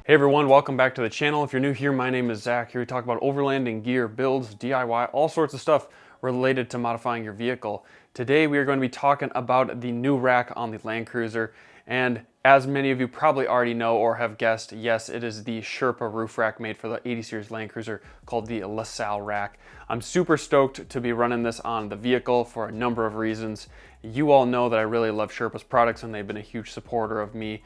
Hey everyone, welcome back to the channel. If you're new here, my name is Zach. Here we talk about overlanding gear, builds, DIY, all sorts of stuff related to modifying your vehicle. Today we are going to be talking about the new rack on the Land Cruiser. And as many of you probably already know or have guessed, yes, it is the Sherpa roof rack made for the 80 series Land Cruiser called the LaSalle rack. I'm super stoked to be running this on the vehicle for a number of reasons. You all know that I really love Sherpa's products and they've been a huge supporter of me.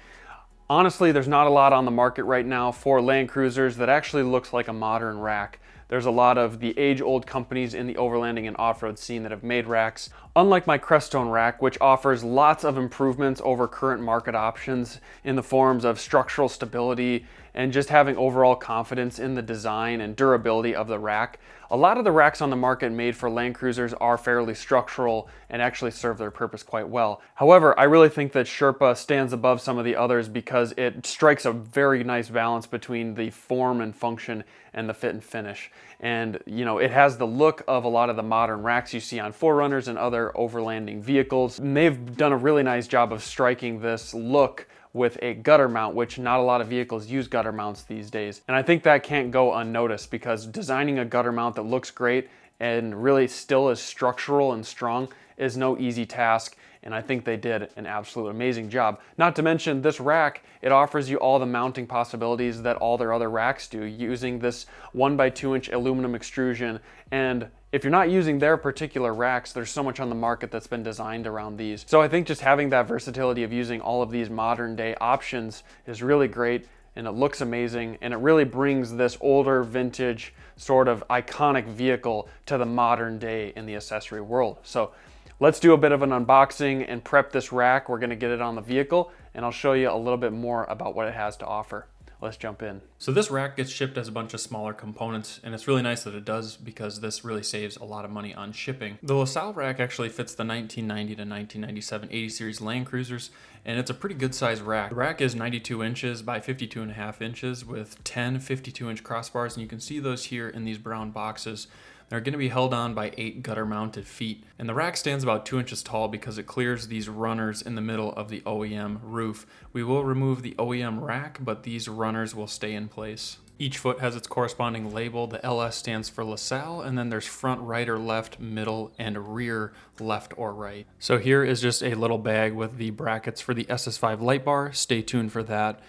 Honestly, there's not a lot on the market right now for Land Cruisers that actually looks like a modern rack. There's a lot of the age-old companies in the overlanding and off-road scene that have made racks. Unlike my Crestone rack, which offers lots of improvements over current market options in the forms of structural stability and just having overall confidence in the design and durability of the rack, a lot of the racks on the market made for Land Cruisers are fairly structural and actually serve their purpose quite well. However, I really think that Sherpa stands above some of the others because it strikes a very nice balance between the form and function and the fit and finish. And you know, it has the look of a lot of the modern racks you see on Forerunners and other overlanding vehicles. And they've done a really nice job of striking this look with a gutter mount, which not a lot of vehicles use gutter mounts these days. And I think that can't go unnoticed because designing a gutter mount that looks great and really still is structural and strong is no easy task. And I think they did an absolute amazing job. Not to mention this rack, it offers you all the mounting possibilities that all their other racks do using this 1x2 inch aluminum extrusion. And if you're not using their particular racks, there's so much on the market that's been designed around these. So I think just having that versatility of using all of these modern day options is really great, and it looks amazing, and it really brings this older vintage sort of iconic vehicle to the modern day in the accessory world. So let's do a bit of an unboxing and prep this rack. We're gonna get it on the vehicle, and I'll show you a little bit more about what it has to offer. Let's jump in. So this rack gets shipped as a bunch of smaller components, and it's really nice that it does because this really saves a lot of money on shipping. The LaSalle rack actually fits the 1990 to 1997 80 series Land Cruisers, and it's a pretty good size rack. The rack is 92 inches by 52.5 inches with 10 52-inch crossbars, and you can see those here in these brown boxes. They're going to be held on by 8 gutter mounted feet. And the rack stands about 2 inches tall because it clears these runners in the middle of the OEM roof. We will remove the OEM rack, but these runners will stay in place. Each foot has its corresponding label. The LS stands for LaSalle, and then there's front right or left, middle, and rear left or right. So here is just a little bag with the brackets for the SS5 light bar. Stay tuned for that.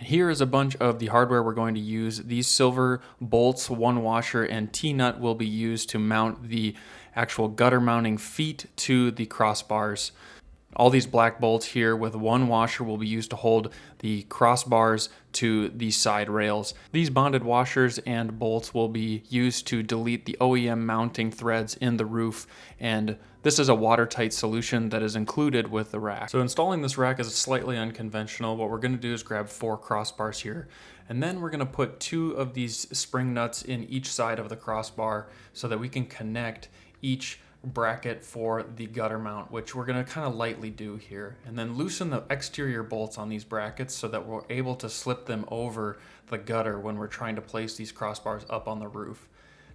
Here is a bunch of the hardware we're going to use. These silver bolts, one washer, and T-nut will be used to mount the actual gutter mounting feet to the crossbars. All these black bolts here with one washer will be used to hold the crossbars to the side rails. These bonded washers and bolts will be used to delete the OEM mounting threads in the roof, and this is a watertight solution that is included with the rack. So installing this rack is slightly unconventional. What we're going to do is grab 4 crossbars here, and then we're going to put 2 of these spring nuts in each side of the crossbar so that we can connect each bracket for the gutter mount, which we're going to kind of lightly do here, and then loosen the exterior bolts on these brackets so that we're able to slip them over the gutter when we're trying to place these crossbars up on the roof.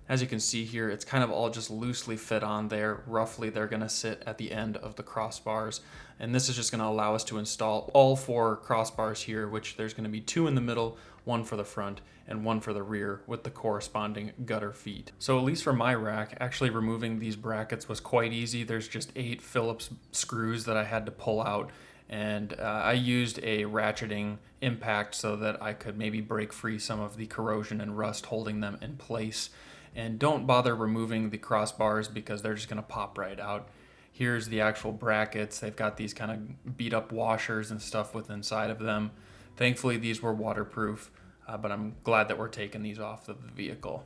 As you can see here, it's kind of all just loosely fit on there. Roughly, they're going to sit at the end of the crossbars, and this is just going to allow us to install all 4 crossbars here, which there's going to be 2 in the middle, 1 for the front, and 1 for the rear with the corresponding gutter feet. So at least for my rack, actually removing these brackets was quite easy. There's just 8 Phillips screws that I had to pull out, and I used a ratcheting impact so that I could maybe break free some of the corrosion and rust holding them in place. And don't bother removing the crossbars because they're just going to pop right out. Here's the actual brackets. They've got these kind of beat up washers and stuff with inside of them. Thankfully these were waterproof, but I'm glad that we're taking these off of the vehicle.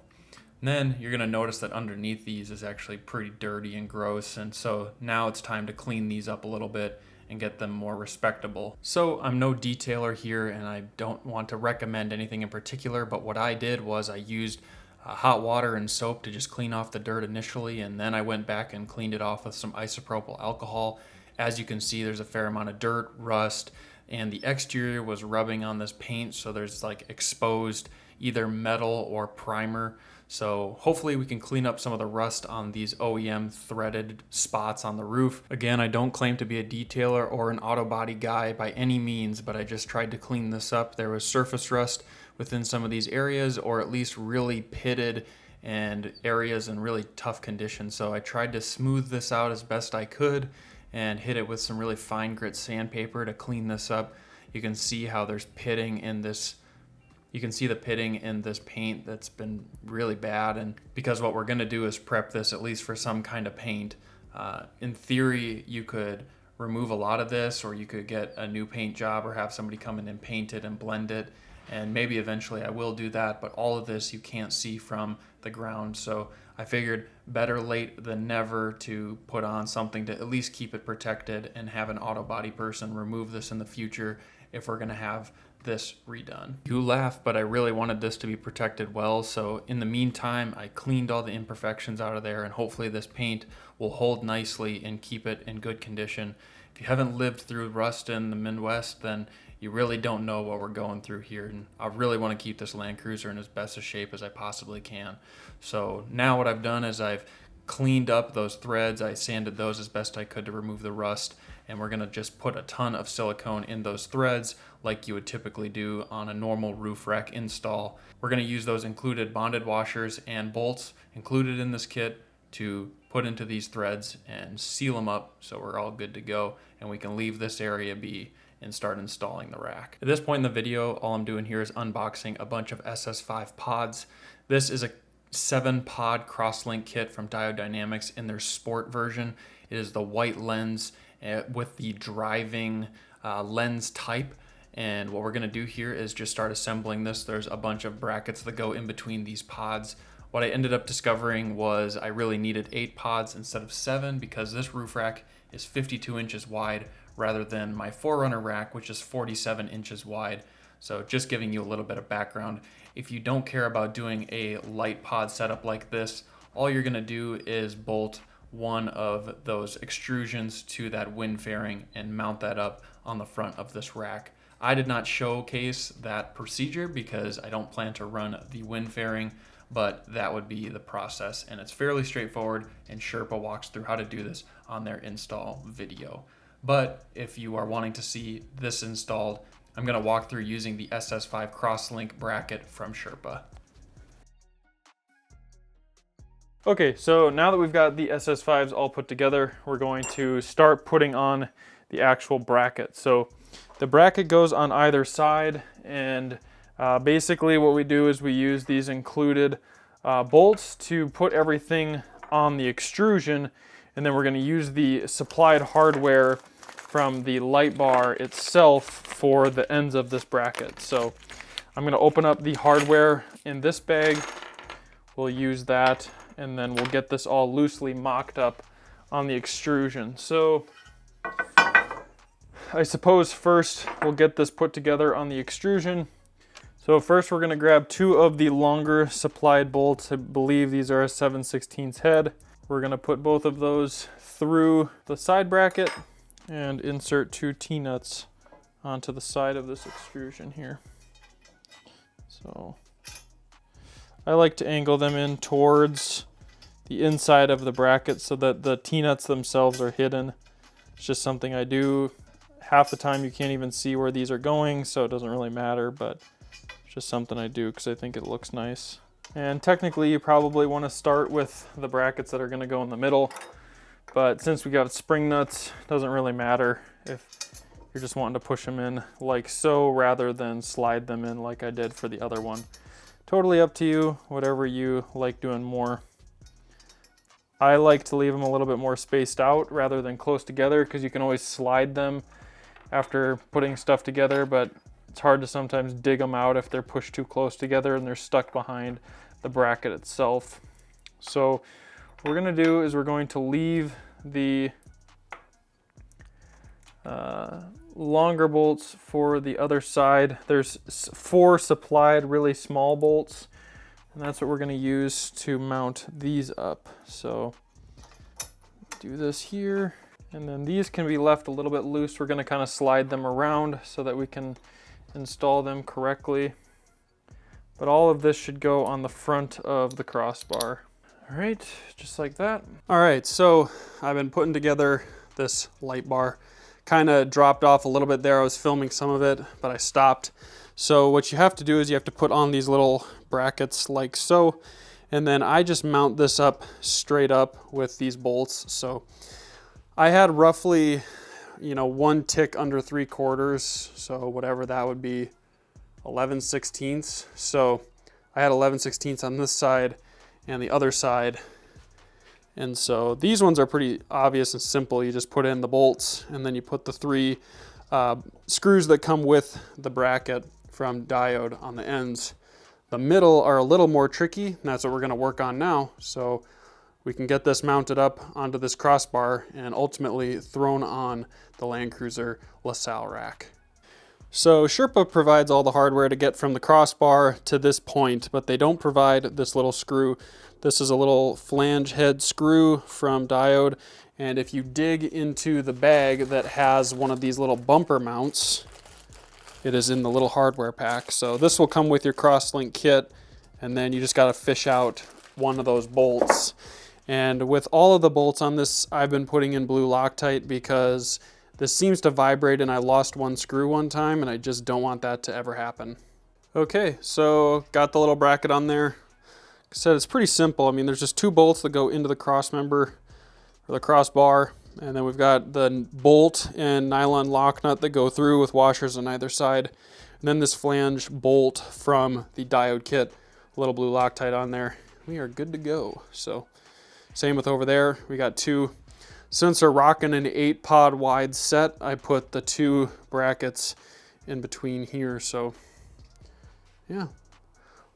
And then you're going to notice that underneath these is actually pretty dirty and gross, and so now it's time to clean these up a little bit and get them more respectable. So I'm no detailer here, and I don't want to recommend anything in particular, but what I did was I used hot water and soap to just clean off the dirt initially, and then I went back and cleaned it off with some isopropyl alcohol. As you can see, there's a fair amount of dirt, rust, and the exterior was rubbing on this paint, so there's like exposed either metal or primer. So hopefully we can clean up some of the rust on these OEM threaded spots on the roof. Again, I don't claim to be a detailer or an auto body guy by any means, but I just tried to clean this up. There was surface rust within some of these areas, or at least really pitted and areas in really tough conditions. So I tried to smooth this out as best I could and hit it with some really fine grit sandpaper to clean this up. You can see how there's pitting in this. You can see the pitting in this paint that's been really bad, and because what we're gonna do is prep this at least for some kind of paint. In theory, you could remove a lot of this, or you could get a new paint job or have somebody come in and paint it and blend it, and maybe eventually I will do that, but all of this you can't see from the ground. So I figured better late than never to put on something to at least keep it protected and have an auto body person remove this in the future if we're gonna have this redone. You laugh, but I really wanted this to be protected well, so in the meantime I cleaned all the imperfections out of there, and hopefully this paint will hold nicely and keep it in good condition. If you haven't lived through rust in the Midwest, then you really don't know what we're going through here, and I really want to keep this Land Cruiser in as best a shape as I possibly can. So now what I've done is I've cleaned up those threads, I sanded those as best I could to remove the rust, and we're gonna just put a ton of silicone in those threads like you would typically do on a normal roof rack install. We're gonna use those included bonded washers and bolts included in this kit to put into these threads and seal them up so we're all good to go, and we can leave this area be and start installing the rack. At this point in the video, all I'm doing here is unboxing a bunch of SS5 pods. This is a 7-pod crosslink kit from Diode Dynamics in their sport version. It is the white lens with the driving lens type. And what we're gonna do here is just start assembling this. There's a bunch of brackets that go in between these pods. What I ended up discovering was I really needed 8 pods instead of 7 because this roof rack is 52 inches wide rather than my Forerunner rack, which is 47 inches wide. So just giving you a little bit of background. If you don't care about doing a light pod setup like this, all you're gonna do is bolt one of those extrusions to that wind fairing and mount that up on the front of this rack. I did not showcase that procedure because I don't plan to run the wind fairing, but that would be the process, and it's fairly straightforward, and Sherpa walks through how to do this on their install video. But if you are wanting to see this installed, I'm gonna walk through using the SS5 crosslink bracket from Sherpa. Okay, so now that we've got the SS5s all put together, we're going to start putting on the actual bracket. So the bracket goes on either side, and basically what we do is we use these included bolts to put everything on the extrusion, and then we're going to use the supplied hardware from the light bar itself for the ends of this bracket. So I'm going to open up the hardware in this bag. We'll use that, and then we'll get this all loosely mocked up on the extrusion. So I suppose first we'll get this put together on the extrusion. So first we're going to grab 2 of the longer supplied bolts. I believe these are a 7/16 head. We're going to put both of those through the side bracket and insert 2 T-nuts onto the side of this extrusion here. So I like to angle them in towards the inside of the bracket so that the T-nuts themselves are hidden. It's just something I do. Half the time you can't even see where these are going, so it doesn't really matter, but it's just something I do because I think it looks nice. And technically you probably want to start with the brackets that are going to go in the middle, but since we got spring nuts, it doesn't really matter if you're just wanting to push them in like so rather than slide them in like I did for the other one. Totally up to you, whatever you like doing more. I like to leave them a little bit more spaced out rather than close together because you can always slide them after putting stuff together, but it's hard to sometimes dig them out if they're pushed too close together and they're stuck behind the bracket itself. So what we're going to do is we're going to leave the longer bolts for the other side. There's 4 supplied really small bolts, and that's what we're going to use to mount these up. So do this here, And then these can be left a little bit loose. We're going to kind of slide them around so that we can install them correctly. But all of this should go on the front of the crossbar. All right, just like that. All right, so I've been putting together this light bar. Kind of dropped off a little bit there. I was filming some of it, but I stopped. So what you have to do is you have to put on these little brackets like so. And then I just mount this up straight up with these bolts. So I had roughly, you know, 1 tick under 3/4. So whatever that would be, 11/16. So I had 11/16 on this side and the other side. And so these ones are pretty obvious and simple. You just put in the bolts and then you put the 3 screws that come with the bracket from diode on the ends. The middle are a little more tricky, and that's what we're going to work on now. So we can get this mounted up onto this crossbar and ultimately thrown on the Land Cruiser LaSalle rack. So Sherpa provides all the hardware to get from the crossbar to this point, but they don't provide this little screw. This is a little flange head screw from Diode, and if you dig into the bag that has one of these little bumper mounts, it is in the little hardware pack. So this will come with your crosslink kit, and then you just got to fish out one of those bolts. And with all of the bolts on this, I've been putting in blue Loctite because this seems to vibrate and I lost one screw one time, and I just don't want that to ever happen. Okay, so got the little bracket on there. Like I said, it's pretty simple. I mean, there's just 2 bolts that go into the cross member or the crossbar, and then we've got the bolt and nylon lock nut that go through with washers on either side, and then this flange bolt from the Diode kit, a little blue Loctite on there. We are good to go. So same with over there, we got 2. Since we're rocking an 8-pod wide set, I put the 2 brackets in between here. So yeah,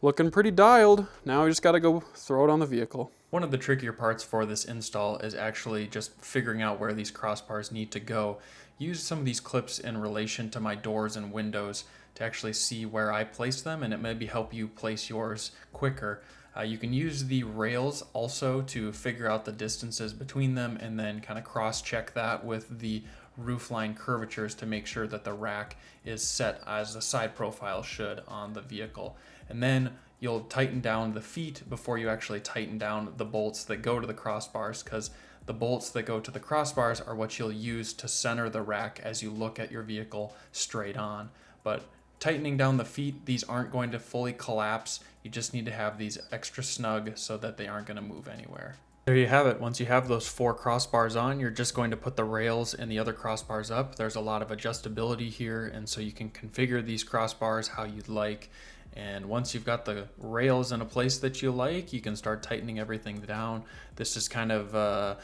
looking pretty dialed. Now we just got to go throw it on the vehicle. One of the trickier parts for this install is actually just figuring out where these crossbars need to go. Use some of these clips in relation to my doors and windows to actually see where I place them, and it maybe help you place yours quicker. You can use the rails also to figure out the distances between them, and then kind of cross-check that with the roofline curvatures to make sure that the rack is set as the side profile should on the vehicle. And then you'll tighten down the feet before you actually tighten down the bolts that go to the crossbars, because the bolts that go to the crossbars are what you'll use to center the rack as you look at your vehicle straight on. But tightening down the feet, these aren't going to fully collapse. You just need to have these extra snug so that they aren't going to move anywhere. There you have it. Once you have those 4 crossbars on, you're just going to put the rails and the other crossbars up. There's a lot of adjustability here, and so you can configure these crossbars how you'd like. And once you've got the rails in a place that you like, you can start tightening everything down. This is kind of a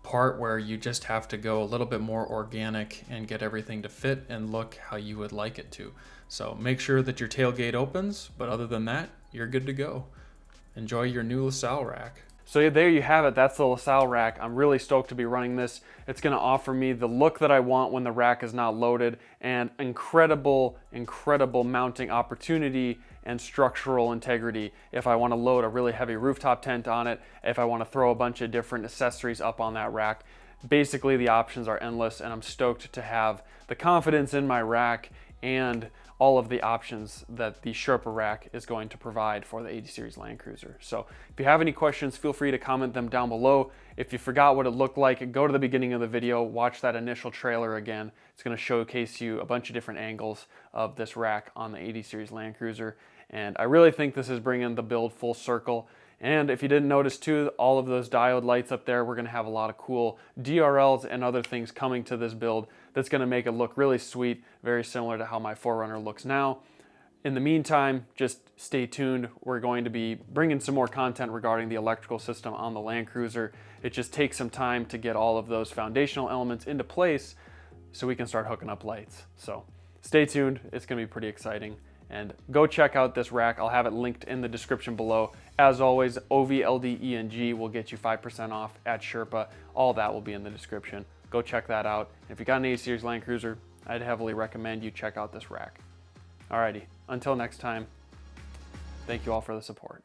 part where you just have to go a little bit more organic and get everything to fit and look how you would like it to. So make sure that your tailgate opens, but other than that, you're good to go. Enjoy your new LaSalle rack. So there you have it. That's the LaSalle rack. I'm really stoked to be running this. It's going to offer me the look that I want when the rack is not loaded, and incredible mounting opportunity and structural integrity if I want to load a really heavy rooftop tent on it, if I want to throw a bunch of different accessories up on that rack. Basically, the options are endless, and I'm stoked to have the confidence in my rack and all of the options that the Sherpa rack is going to provide for the 80 Series Land Cruiser. So if you have any questions, feel free to comment them down below. If you forgot what it looked like, go to the beginning of the video, watch that initial trailer again. It's going to showcase you a bunch of different angles of this rack on the 80 Series Land Cruiser. And I really think this is bringing the build full circle. And if you didn't notice too, all of those diode lights up there, we're going to have a lot of cool DRLs and other things coming to this build that's going to make it look really sweet, very similar to how my 4Runner looks now. In the meantime, just stay tuned. We're going to be bringing some more content regarding the electrical system on the Land Cruiser. It just takes some time to get all of those foundational elements into place so we can start hooking up lights. So stay tuned. It's going to be pretty exciting. And go check out this rack. I'll have it linked in the description below. As always, OVLDENG will get you 5% off at Sherpa. All that will be in the description. Go check that out. If you got an 80 Series Land Cruiser, I'd heavily recommend you check out this rack. Alrighty, until next time, thank you all for the support.